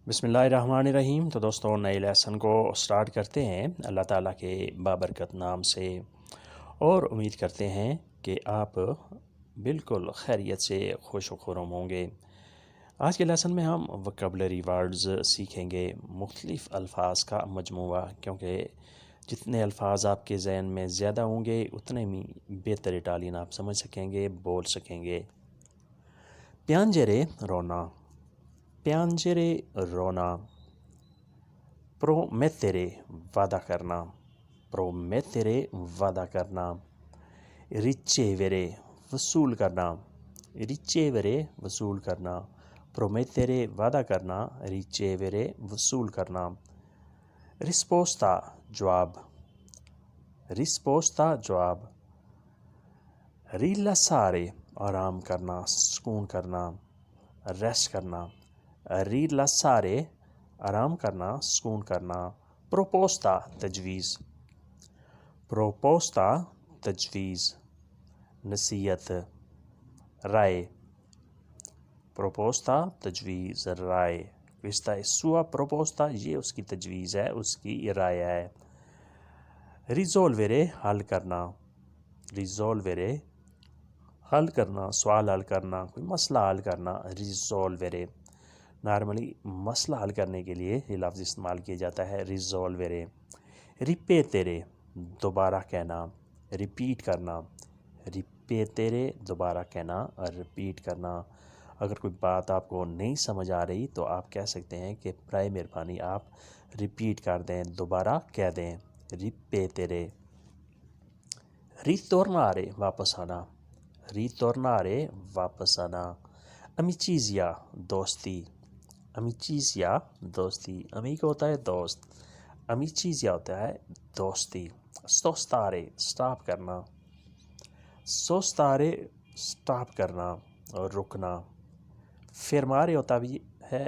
بسم اللہ الرحمن الرحیم۔ تو دوستوں، نئے لیسن کو سٹارٹ کرتے ہیں اللہ تعالیٰ کے بابرکت نام سے، اور امید کرتے ہیں کہ آپ بالکل خیریت سے خوش و خرم ہوں گے۔ آج کے لیسن میں ہم وکیبلری ورڈز سیکھیں گے، مختلف الفاظ کا مجموعہ، کیونکہ جتنے الفاظ آپ کے ذہن میں زیادہ ہوں گے اتنے ہی بہتر اٹالین آپ سمجھ سکیں گے، بول سکیں گے۔ پیانجرے رونا، پیانجرے رونا۔ پرومیترے وعدہ کرنا، پرومیترے وعدہ کرنا۔ ریچیورے وصول کرنا، ریچیورے وصول کرنا۔ پرومیترے وعدہ کرنا، ریچیورے وصول کرنا۔ رسپوستا جواب، رسپوستا جواب۔ ریلاسارے آرام کرنا، سکون کرنا، ریسٹ کرنا۔ ریلاسارے آرام کرنا، سکون کرنا۔ پروپوستا تجویز، پروپوستا تجویز، نصیحت، رائے۔ پروپوستا تجویز، رائے۔ questa è sua proposta، یہ اس کی تجویز ہے، اس کی رائے ہے۔ ریزولورے حل کرنا، ریزولورے حل کرنا، سوال حل کرنا، کوئی مسئلہ حل کرنا۔ ریزولورے نارملی مسئلہ حل کرنے کے لیے یہ لفظ استعمال کیا جاتا ہے، ریزولورے۔ ریپیترے دوبارہ کہنا، ریپیٹ کرنا۔ ریپیترے دوبارہ کہنا اور ریپیٹ کرنا۔ اگر کوئی بات آپ کو نہیں سمجھ آ رہی تو آپ کہہ سکتے ہیں کہ برائے مہربانی آپ ریپیٹ کر دیں، دوبارہ کہہ دیں۔ ریپیترے۔ ریتورنارے واپس آنا، ریتورنارے واپس آنا۔ امیچیزیا دوستی، امیچیزیا دوستی۔ امیکو ہوتا ہے دوست، امیچیزیا ہوتا ہے دوستی۔ سوستارے سٹاپ کرنا، سوستارے سٹاپ کرنا اور رکنا۔ فرمارے ہوتا بھی ہے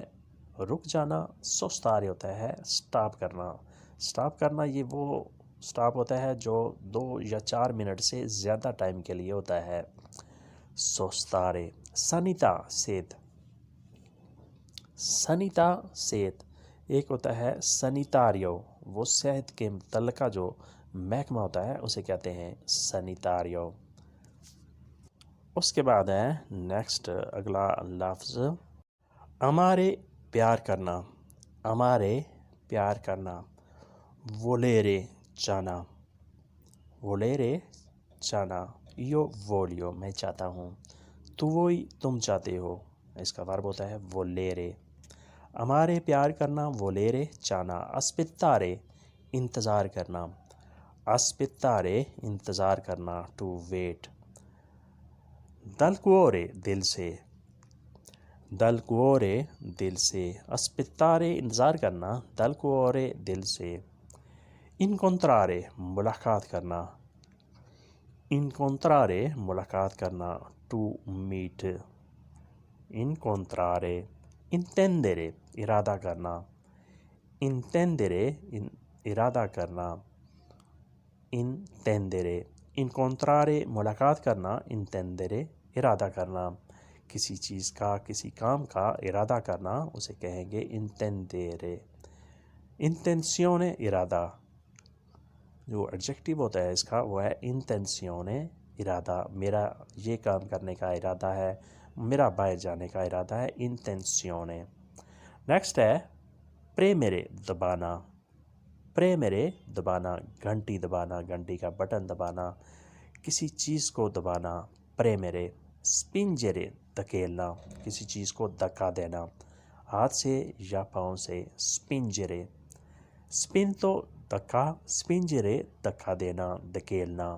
رک جانا، سوستارے ہوتا ہے سٹاپ کرنا۔ سٹاپ کرنا یہ وہ سٹاپ ہوتا ہے جو 2 یا 4 منٹ سے زیادہ ٹائم کے لیے ہوتا ہے۔ سوستارے۔ سنیتا صحت، سنیتا صحت۔ ایک ہوتا ہے سنیتاریو، وہ صحت کے متعلقہ جو محکمہ ہوتا ہے اسے کہتے ہیں سنیتاریو۔ اس کے بعد ہے نیکسٹ اگلا لفظ امارے پیار کرنا، امارے پیار کرنا۔ وولیرے چاہنا، وولیرے چاہنا۔ یو وولیو میں چاہتا ہوں، تو وہی تم چاہتے ہو، اس کا ورب ہوتا ہے وولیرے۔ امارے پیار کرنا، وولیرے چاہنا۔ اسپتارے انتظار کرنا، اسپتارے انتظار کرنا، ٹو ویٹ۔ دل کوورے دل سے، دل کوورے دل سے۔ اسپتارے انتظار کرنا، دل کوورے دل سے۔ انکونترارے ملاقات کرنا، انکونترارے ملاقات کرنا، ٹو میٹ۔ انکونترارے۔ انتیندرے ارادہ کرنا، انتیندرے ارادہ کرنا، انتیندرے۔ انکونترارے ملاقات کرنا، انتیندرے ارادہ کرنا۔ کسی چیز کا، کسی کام کا ارادہ کرنا اسے کہیں گے انتیندرے۔ انٹینسیونے ارادہ، جو ایڈجیکٹیو ہوتا ہے اس کا وہ ہے انٹینسیونے ارادہ۔ میرا یہ کام کرنے کا ارادہ ہے، میرا باہر جانے کا ارادہ ہے، انٹینسیونے۔ نیکسٹ ہے پریمیرے دبانا، پریمیرے دبانا، گھنٹی دبانا، گھنٹی کا بٹن دبانا، کسی چیز کو دبانا، پریمیرے۔ سپنجرے دھکیلنا، کسی چیز کو دھکا دینا، ہاتھ سے یا پاؤں سے، سپنجرے۔ سپن تو دھکا، سپنجرے دھکا دینا، دھکیلنا۔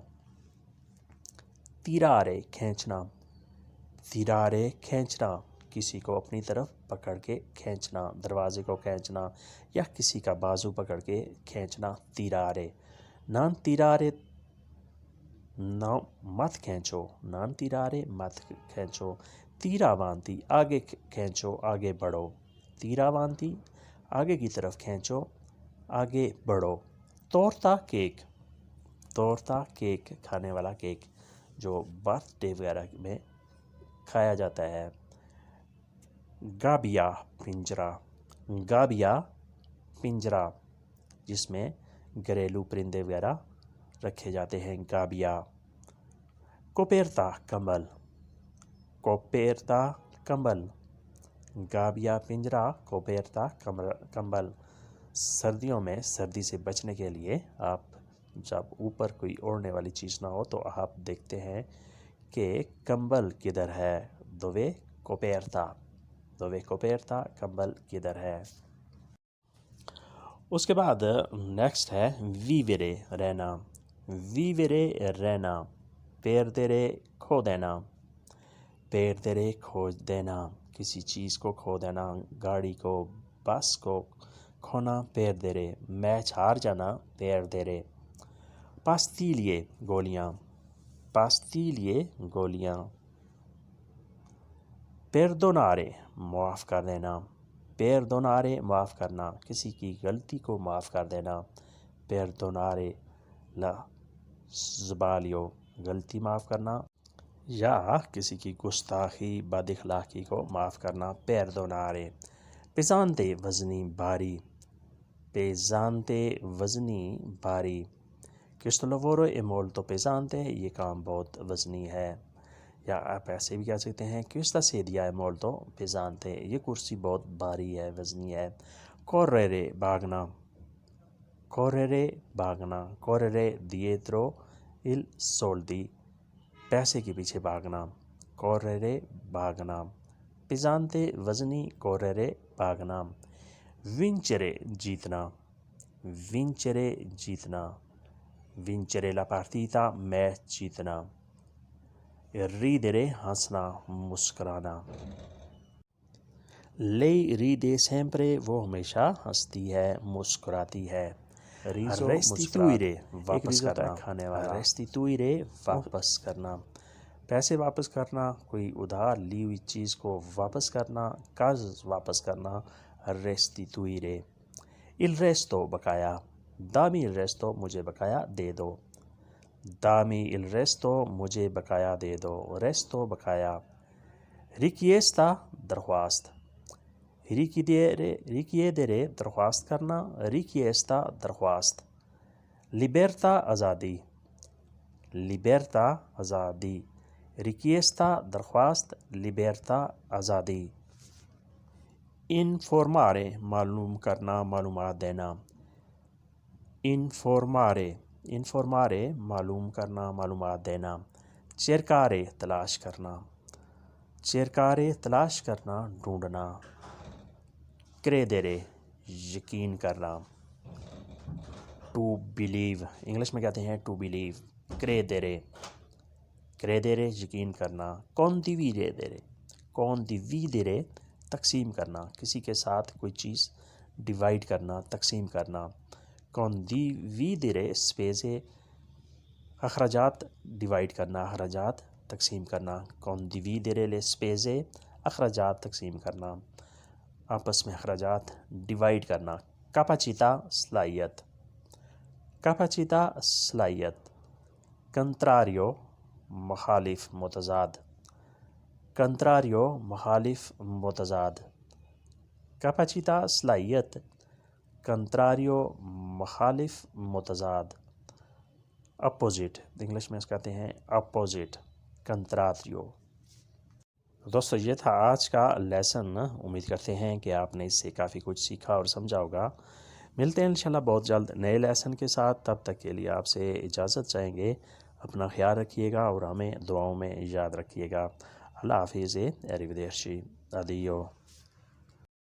تیرارے کھینچنا، تیرارے کھینچنا، کسی کو اپنی طرف پکڑ کے کھینچنا، دروازے کو کھینچنا یا کسی کا بازو پکڑ کے کھینچنا، تیرارے۔ نان تیرارے نہ مت کھینچو، نان تیرارے مت کھینچو۔ تیراوانتی آگے کھینچو، آگے بڑھو، تیراوانتی آگے کی طرف کھینچو، آگے بڑھو۔ تورتا کیک، تورتا کیک کھانے والا کیک جو برتھ ڈے وغیرہ میں کھایا جاتا ہے۔ گابیا پنجرا، گابیا پنجرا جس میں گھریلو پرندے وغیرہ رکھے جاتے ہیں، گابیا۔ کوپیرتا کمبل، کوپیرتا کمبل، گابیا پنجرا، کوپیرتا کمبل۔ سردیوں میں سردی سے بچنے کے لیے آپ جب اوپر کوئی اوڑھنے والی چیز نہ ہو تو آپ دیکھتے ہیں کہ کمبل کدھر ہے، دوے کوپیرتا، دوے کوپیرتا، کمبل کدھر ہے۔ اس کے بعد نیکسٹ ہے ویورے رہنا، ویورے رہنا، پیردرے کھو دینا، پیردرے کھو دینا، کسی چیز کو کھو دینا، گاڑی کو، بس کو کھونا، پیردرے، میچ ہار جانا، پیردرے۔ پاستیلیے گولیاں، پاستیلیے گولیاں۔ پیردونارے معاف کر دینا، پیردونارے معاف کرنا، کسی کی غلطی کو معاف کر دینا، پیردونارے لا زبالیو، غلطی معاف کرنا یا کسی کی گستاخی بد اخلاقی کو معاف کرنا، پیردونارے۔ پیزانتے وزنی بھاری، پیزانتے وزنی بھاری۔ questo lavoro è molto pesante، یہ کام بہت وزنی ہے، یا آپ ایسے بھی کہہ سکتے ہیں questa sedia è molto pesante، یہ کرسی بہت بھاری ہے، وزنی ہے۔ correre بھاگنا، correre بھاگنا، correre dietro il soldi، پیسے کے پیچھے بھاگنا، correre بھاگنا۔ pesante وزنی، correre بھاگنا۔ vincere جیتنا، vincere جیتنا، vincere la partita میچ جیتنا۔ ridere ہنسنا، مسکرانا۔ lei ride sempre، وہ ہمیشہ ہنستی ہے، مسکراتی ہے۔ restituire واپس کرنا، کھانے والا، restituire واپس کرنا، پیسے واپس کرنا، کوئی ادھار لی ہوئی چیز کو واپس کرنا، قرض واپس کرنا، restituire۔ il resto بقایا، dammi il resto مجھے بقایا دے دو، dammi il resto مجھے بقایا دے دو، resto بقایا۔ richiesta درخواست، richiedere درخواست کرنا، richiesta درخواست۔ libertà آزادی، libertà آزادی، richiesta درخواست، libertà آزادی۔ informare معلوم کرنا، معلومات دینا، informare، informare معلوم کرنا، معلومات دینا۔ cercare تلاش کرنا، cercare تلاش کرنا، ڈھونڈنا۔ credere یقین کرنا، to believe، انگلش میں کہتے ہیں to believe، credere، credere یقین کرنا۔ condividere، condividere تقسیم کرنا، کسی کے ساتھ کوئی چیز ڈیوائڈ کرنا، تقسیم کرنا۔ condividere spese اخراجات ڈیوائڈ کرنا، اخراجات تقسیم کرنا۔ condividere le spese اخراجات تقسیم کرنا، آپس میں اخراجات ڈیوائڈ کرنا۔ capacità صلاحیت، capacità صلاحیت۔ contrario مخالف، متضاد، contrario مخالف، متضاد۔ capacità صلاحیت، contrario مخالف، متضاد۔ اپوزٹ، انگلش میں اس کہتے ہیں اپوزٹ، contrario۔ دوستو یہ تھا آج کا لیسن، امید کرتے ہیں کہ آپ نے اس سے کافی کچھ سیکھا اور سمجھا ہوگا۔ ملتے ہیں انشاءاللہ بہت جلد نئے لیسن کے ساتھ، تب تک کے لیے آپ سے اجازت چاہیں گے۔ اپنا خیال رکھیے گا اور ہمیں دعاؤں میں یاد رکھیے گا۔ اللہ حافظ، arrivederci، addio۔